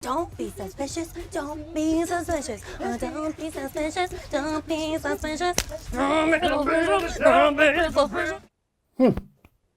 Don't be suspicious, don't be suspicious, don't be suspicious, don't be suspicious, don't be suspicious.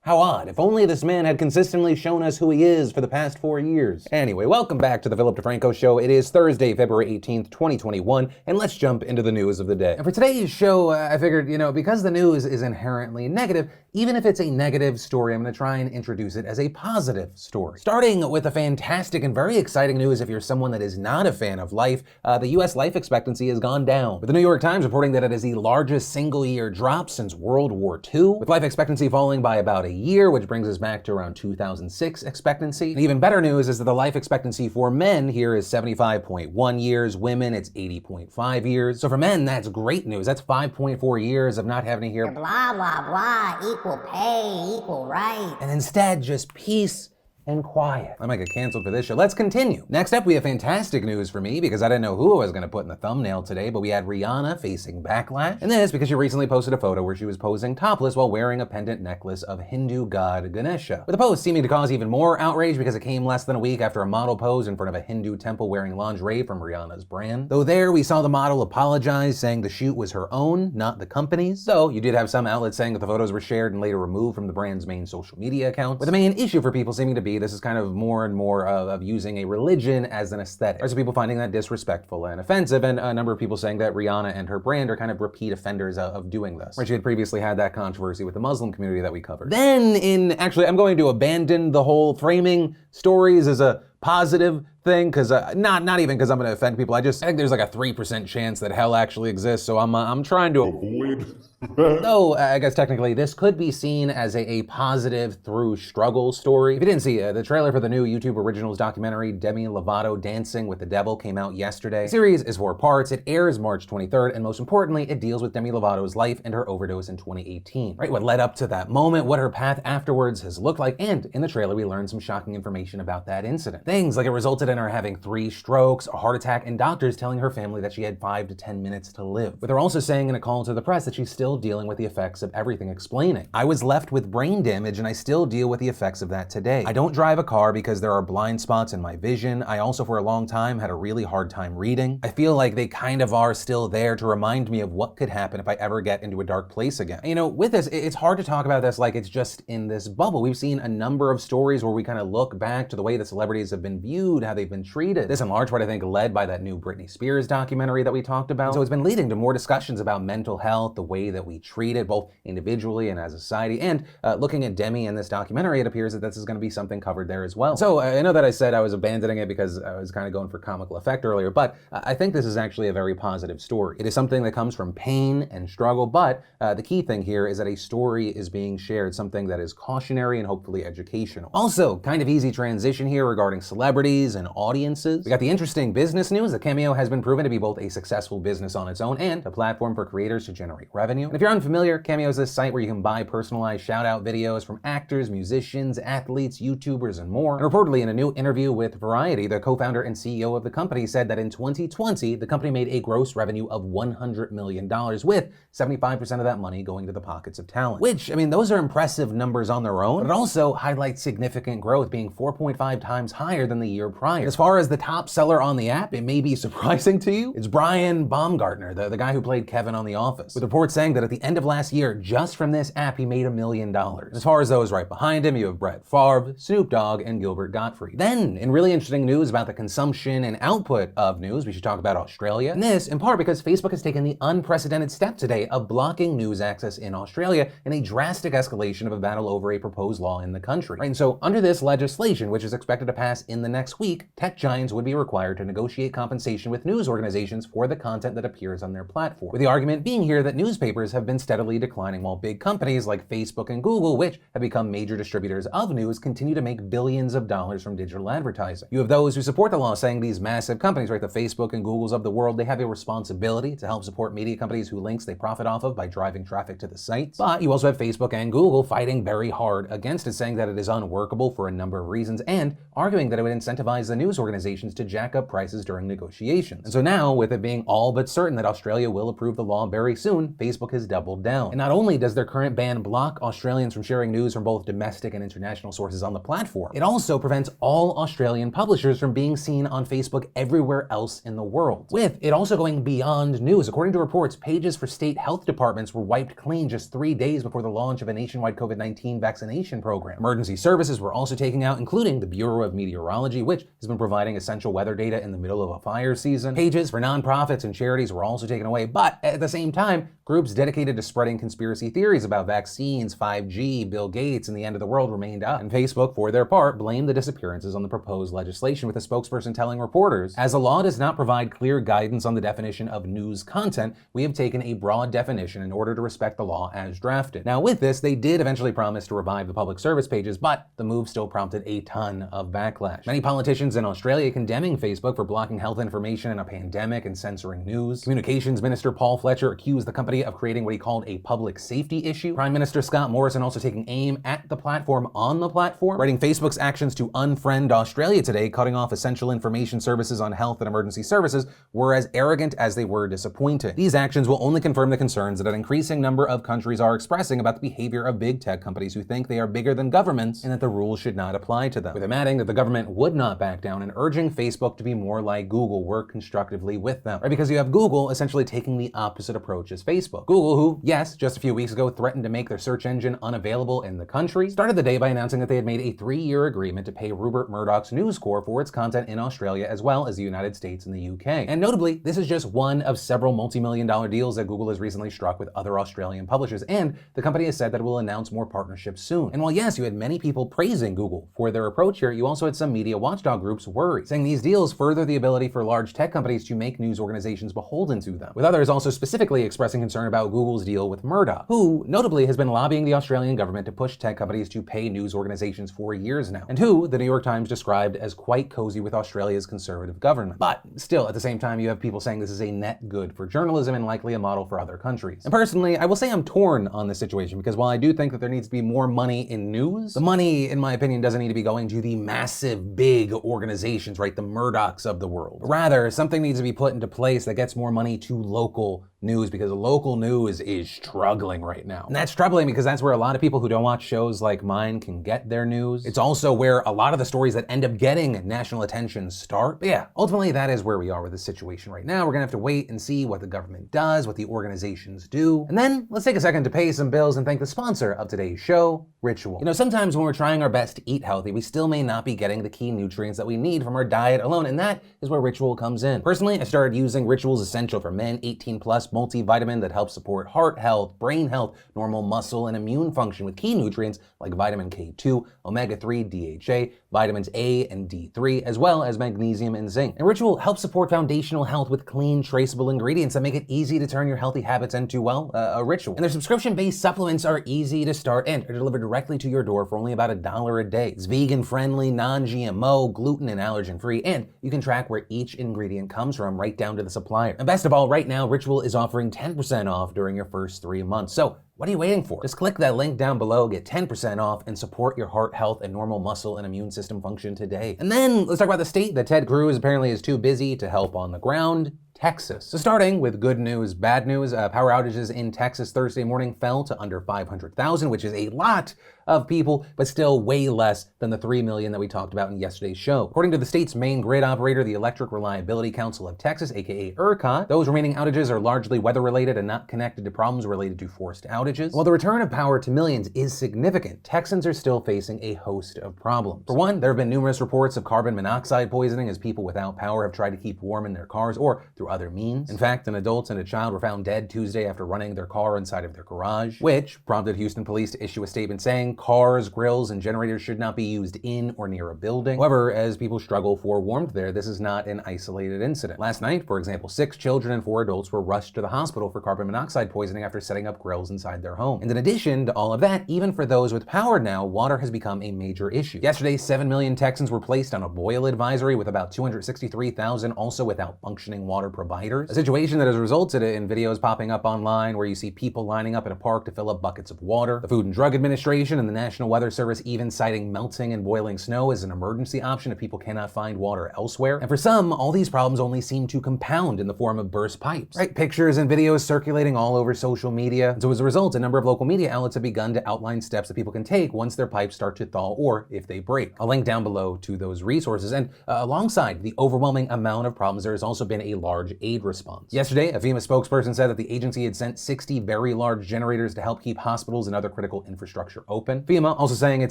How odd. If only this man had consistently shown us who he is for the past 4 years. Anyway, welcome back to the DeFranco Show. It is Thursday, February 18th, 2021, and let's jump into the news of the day. And for today's show, I figured, because the news is inherently negative, even if it's a negative story, I'm going to try and introduce it as a positive story. Starting with the fantastic and very exciting news if you're someone that is not a fan of life, the US life expectancy has gone down, with the New York Times reporting that it is the largest single-year drop since World War II, with life expectancy falling by about a year, which brings us back to around 2006 expectancy. And even better news is that the life expectancy for men here is 75.1 years, women it's 80.5 years. So for men, that's great news. That's 5.4 years of not having to hear blah, blah, blah, equal pay, equal right. And instead just peace and quiet. I might get canceled for this show. Let's continue. Next up, we have fantastic news for me because I didn't know who I was going to put in the thumbnail today, but we had Rihanna facing backlash. And this because she recently posted a photo where she was posing topless while wearing a pendant necklace of Hindu god Ganesha, with the post seeming to cause even more outrage because it came less than a week after a model posed in front of a Hindu temple wearing lingerie from Rihanna's brand. Though there, we saw the model apologize, saying the shoot was her own, not the company's. So you did have some outlets saying that the photos were shared and later removed from the brand's main social media accounts, with the main issue for people seeming to be this is kind of more and more of using a religion as an aesthetic. There's people finding that disrespectful and offensive, and a number of people saying that Rihanna and her brand are kind of repeat offenders of doing this. Right, she had previously had that controversy with the Muslim community that we covered. Then actually, I'm going to abandon the whole framing stories as a positive thing, because not even because I'm going to offend people. I think there's like a 3% chance that hell actually exists, so I'm trying to avoid. Though I guess technically this could be seen as a positive through struggle story. If you didn't see the trailer for the new YouTube Originals documentary Demi Lovato Dancing with the Devil came out yesterday. The series is 4 parts. It airs March 23rd, and most importantly, it deals with Demi Lovato's life and her overdose in 2018. Right, what led up to that moment, what her path afterwards has looked like, and in the trailer we learned some shocking information about that incident. Things like it resulted in her having 3 strokes, a heart attack, and doctors telling her family that she had 5 to 10 minutes to live. With her also saying in a call to the press that she's still dealing with the effects of everything, explaining, "I was left with brain damage and I still deal with the effects of that today. I don't drive a car because there are blind spots in my vision. I also for a long time had a really hard time reading. I feel like they kind of are still there to remind me of what could happen if I ever get into a dark place again." With this, it's hard to talk about this like it's just in this bubble. We've seen a number of stories where we kind of look back to the way the celebrities have been viewed, how they've been treated. This in large part, I think, led by that new Britney Spears documentary that we talked about. So it's been leading to more discussions about mental health, the way that we treat it, both individually and as a society. And looking at Demi in this documentary, it appears that this is going to be something covered there as well. So I know that I said I was abandoning it because I was kind of going for comical effect earlier, but I think this is actually a very positive story. It is something that comes from pain and struggle, but the key thing here is that a story is being shared, something that is cautionary and hopefully educational. Also, kind of easy transition here regarding celebrities and audiences. We got the interesting business news that Cameo has been proven to be both a successful business on its own and a platform for creators to generate revenue. And if you're unfamiliar, Cameo is this site where you can buy personalized shout-out videos from actors, musicians, athletes, YouTubers, and more. And reportedly in a new interview with Variety, the co-founder and CEO of the company said that in 2020, the company made a gross revenue of $100 million, with 75% of that money going to the pockets of talent. Which, those are impressive numbers on their own, but it also highlights significant growth, being 4.5 times higher than the year prior. As far as the top seller on the app, it may be surprising to you, it's Brian Baumgartner, the guy who played Kevin on The Office, with reports saying that at the end of last year, just from this app, he made $1 million. As far as those right behind him, you have Brett Favre, Snoop Dogg, and Gilbert Gottfried. Then, in really interesting news about the consumption and output of news, we should talk about Australia. And this, in part, because Facebook has taken the unprecedented step today of blocking news access in Australia in a drastic escalation of a battle over a proposed law in the country. Right, and so under this legislation, which is expected to pass in the next week, tech giants would be required to negotiate compensation with news organizations for the content that appears on their platform, with the argument being here that newspapers have been steadily declining while big companies like Facebook and Google, which have become major distributors of news, continue to make billions of dollars from digital advertising. You have those who support the law saying these massive companies, right, the Facebook and Googles of the world, they have a responsibility to help support media companies whose links they profit off of by driving traffic to the sites. But you also have Facebook and Google fighting very hard against it, saying that it is unworkable for a number of reasons and arguing that it would incentivize the news organizations to jack up prices during negotiations. And so now, with it being all but certain that Australia will approve the law very soon, Facebook has doubled down. And not only does their current ban block Australians from sharing news from both domestic and international sources on the platform, it also prevents all Australian publishers from being seen on Facebook everywhere else in the world. With it also going beyond news. According to reports, pages for state health departments were wiped clean just 3 days before the launch of a nationwide COVID-19 vaccination program. Emergency services were also taken out, including the Bureau of Meteorology, which has been providing essential weather data in the middle of a fire season. Pages for nonprofits and charities were also taken away, but at the same time, groups dedicated to spreading conspiracy theories about vaccines, 5G, Bill Gates, and the end of the world remained up. And Facebook, for their part, blamed the disappearances on the proposed legislation, with a spokesperson telling reporters, "As the law does not provide clear guidance on the definition of news content, we have taken a broad definition in order to respect the law as drafted." Now with this, they did eventually promise to revive the public service pages, but the move still prompted a ton of backlash. Many politicians in Australia condemning Facebook for blocking health information in a pandemic and censoring news. Communications Minister Paul Fletcher accused the company of creating what he called a public safety issue. Prime Minister Scott Morrison also taking aim at the platform on the platform, writing Facebook's actions to unfriend Australia today, cutting off essential information services on health and emergency services, were as arrogant as they were disappointing. These actions will only confirm the concerns that an increasing number of countries are expressing about the behavior of big tech companies who think they are bigger than governments and that the rules should not apply to them. With him adding that the government would not back down and urging Facebook to be more like Google, work constructively with them. Right? Because you have Google essentially taking the opposite approach as Facebook. Google, who, yes, just a few weeks ago threatened to make their search engine unavailable in the country, started the day by announcing that they had made a 3-year agreement to pay Rupert Murdoch's News Corp for its content in Australia as well as the United States and the UK. And notably, this is just one of several multi-million-dollar deals that Google has recently struck with other Australian publishers, and the company has said that it will announce more partnerships soon. And while yes, you had many people praising Google for their approach here, you also had some media watchdog groups worry, saying these deals further the ability for large tech companies to make news organizations beholden to them, with others also specifically expressing concern about Google's deal with Murdoch, who notably has been lobbying the Australian government to push tech companies to pay news organizations for years now, and who the New York Times described as quite cozy with Australia's conservative government. But still, at the same time, you have people saying this is a net good for journalism and likely a model for other countries. And personally, I will say I'm torn on this situation, because while I do think that there needs to be more money in news, the money, in my opinion, doesn't need to be going to the massive, big organizations, right? The Murdochs of the world. Rather, something needs to be put into place that gets more money to local news, because local news is struggling right now. And that's troubling because that's where a lot of people who don't watch shows like mine can get their news. It's also where a lot of the stories that end up getting national attention start. But yeah, ultimately that is where we are with this situation right now. We're gonna have to wait and see what the government does, what the organizations do. And then let's take a second to pay some bills and thank the sponsor of today's show, Ritual. You know, sometimes when we're trying our best to eat healthy, we still may not be getting the key nutrients that we need from our diet alone, and that is where Ritual comes in. Personally, I started using Ritual's Essential for Men 18+ multivitamin that helps support heart health, brain health, normal muscle, and immune function with key nutrients like vitamin K2, omega-3 DHA, vitamins A and D3, as well as magnesium and zinc. And Ritual helps support foundational health with clean, traceable ingredients that make it easy to turn your healthy habits into, well, a ritual. And their subscription-based supplements are easy to start and are delivered directly to your door for only about $1 a day. It's vegan-friendly, non-GMO, gluten and allergen-free, and you can track where each ingredient comes from right down to the supplier. And best of all, right now, Ritual is offering 10% off during your first 3 months. So what are you waiting for? Just click that link down below, get 10% off, and support your heart health and normal muscle and immune system function today. And then let's talk about the state that Ted Cruz apparently is too busy to help on the ground. Texas. So starting with good news, bad news, power outages in Texas Thursday morning fell to under 500,000, which is a lot of people, but still way less than the 3 million that we talked about in yesterday's show. According to the state's main grid operator, the Electric Reliability Council of Texas, aka ERCOT, those remaining outages are largely weather-related and not connected to problems related to forced outages. While the return of power to millions is significant, Texans are still facing a host of problems. For one, there have been numerous reports of carbon monoxide poisoning as people without power have tried to keep warm in their cars or through other means. In fact, an adult and a child were found dead Tuesday after running their car inside of their garage, which prompted Houston police to issue a statement saying cars, grills, and generators should not be used in or near a building. However, as people struggle for warmth there, this is not an isolated incident. Last night, for example, 6 children and 4 adults were rushed to the hospital for carbon monoxide poisoning after setting up grills inside their home. And in addition to all of that, even for those with power now, water has become a major issue. Yesterday, 7 million Texans were placed on a boil advisory, with about 263,000 also without functioning water providers. A situation that has resulted in videos popping up online where you see people lining up in a park to fill up buckets of water. The Food and Drug Administration and the National Weather Service even citing melting and boiling snow as an emergency option if people cannot find water elsewhere. And for some, all these problems only seem to compound in the form of burst pipes. Right? Pictures and videos circulating all over social media. And so as a result, a number of local media outlets have begun to outline steps that people can take once their pipes start to thaw or if they break. I'll link down below to those resources. And alongside the overwhelming amount of problems, there has also been a large aid response. Yesterday, a FEMA spokesperson said that the agency had sent 60 very large generators to help keep hospitals and other critical infrastructure open. FEMA also saying it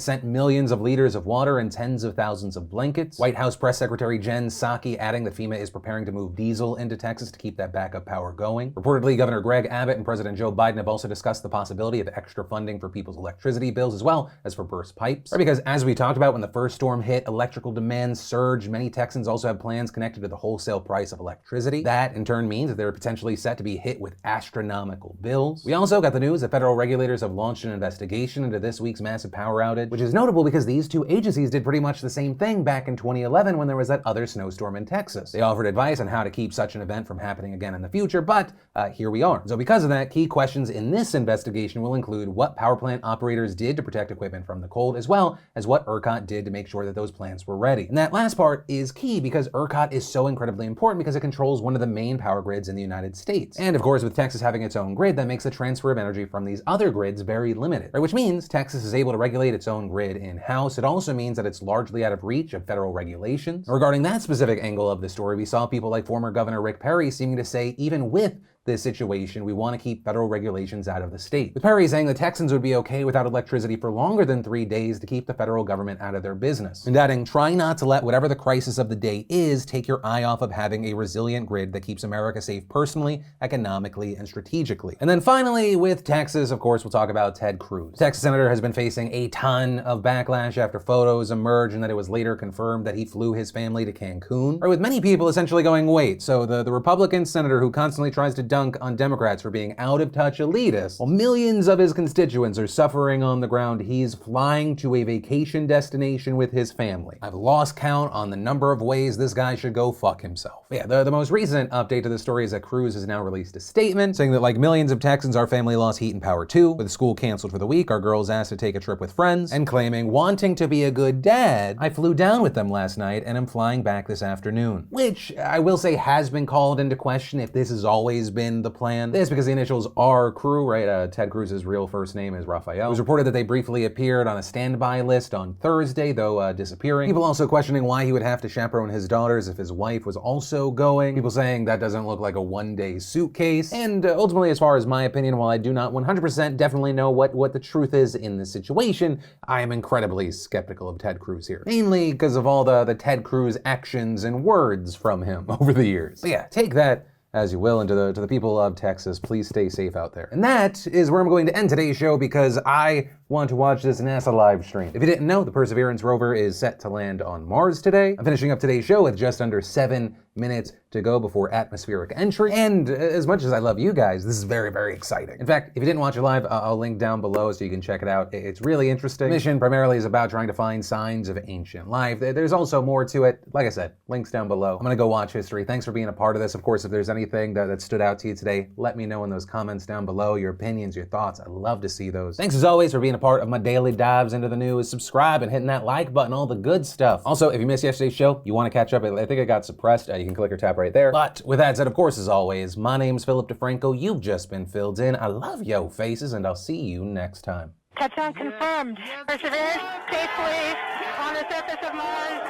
sent millions of liters of water and tens of thousands of blankets. White House Press Secretary Jen Psaki adding that FEMA is preparing to move diesel into Texas to keep that backup power going. Reportedly, Governor Greg Abbott and President Joe Biden have also discussed the possibility of extra funding for people's electricity bills as well as for burst pipes. Right, because as we talked about when the first storm hit, electrical demand surged. Many Texans also have plans connected to the wholesale price of electricity. That in turn means that they're potentially set to be hit with astronomical bills. We also got the news that federal regulators have launched an investigation into this week's massive power outage, which is notable because these two agencies did pretty much the same thing back in 2011 when there was that other snowstorm in Texas. They offered advice on how to keep such an event from happening again in the future, but here we are. So because of that, key questions in this investigation will include what power plant operators did to protect equipment from the cold, as well as what ERCOT did to make sure that those plants were ready. And that last part is key because ERCOT is so incredibly important because it controls one of the main power grids in the United States. And of course, with Texas having its own grid, that makes the transfer of energy from these other grids very limited, right? Which means Texas is able to regulate its own grid in-house. It also means that it's largely out of reach of federal regulations. Regarding that specific angle of the story, we saw people like former Governor Rick Perry seeming to say, even with this situation, we want to keep federal regulations out of the state. With Perry saying the Texans would be okay without electricity for longer than 3 days to keep the federal government out of their business. And adding, try not to let whatever the crisis of the day is take your eye off of having a resilient grid that keeps America safe personally, economically, and strategically. And then finally, with Texas, of course, we'll talk about Ted Cruz. The Texas senator has been facing a ton of backlash after photos emerged and that it was later confirmed that he flew his family to Cancun. Or with many people essentially going, wait, so the Republican senator who constantly tries to dunk on Democrats for being out-of-touch elitists, while millions of his constituents are suffering on the ground, he's flying to a vacation destination with his family. I've lost count on the number of ways this guy should go fuck himself. But yeah, the most recent update to the story is that Cruz has now released a statement saying that like millions of Texans, our family lost heat and power too. With school canceled for the week, our girls asked to take a trip with friends, and claiming, wanting to be a good dad, I flew down with them last night and I'm flying back this afternoon. Which I will say has been called into question if this has always been the plan. This because the initials are Crew, right? Ted Cruz's real first name is Rafael. It was reported that they briefly appeared on a standby list on Thursday, though disappearing. People also questioning why he would have to chaperone his daughters if his wife was also going. People saying that doesn't look like a one-day suitcase. And ultimately, as far as my opinion, while I do not 100% definitely know what the truth is in this situation, I am incredibly skeptical of Ted Cruz here. Mainly because of all the Ted Cruz actions and words from him over the years. But yeah, take that as you will, and to the people of Texas, please stay safe out there. And that is where I'm going to end today's show because I want to watch this NASA live stream. If you didn't know, the Perseverance rover is set to land on Mars today. I'm finishing up today's show with just under 7 minutes to go before atmospheric entry. And as much as I love you guys, this is very, very exciting. In fact, if you didn't watch it live, I'll link down below so you can check it out. It's really interesting. The mission primarily is about trying to find signs of ancient life. There's also more to it. Like I said, links down below. I'm gonna go watch history. Thanks for being a part of this. Of course, if there's anything that stood out to you today, let me know in those comments down below, your opinions, your thoughts. I'd love to see those. Thanks as always for being a part of my daily dives into the news. Subscribe and hitting that like button, all the good stuff. Also, if you missed yesterday's show, you wanna catch up, I think it got suppressed. You can click or tap right there. But with that said, of course, as always, my name's Philip DeFranco. You've just been filled in. I love yo faces, and I'll see you next time. Touchdown confirmed. Perseverance safely on the surface of Mars,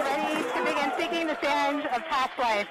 ready to begin seeking the sands of past life.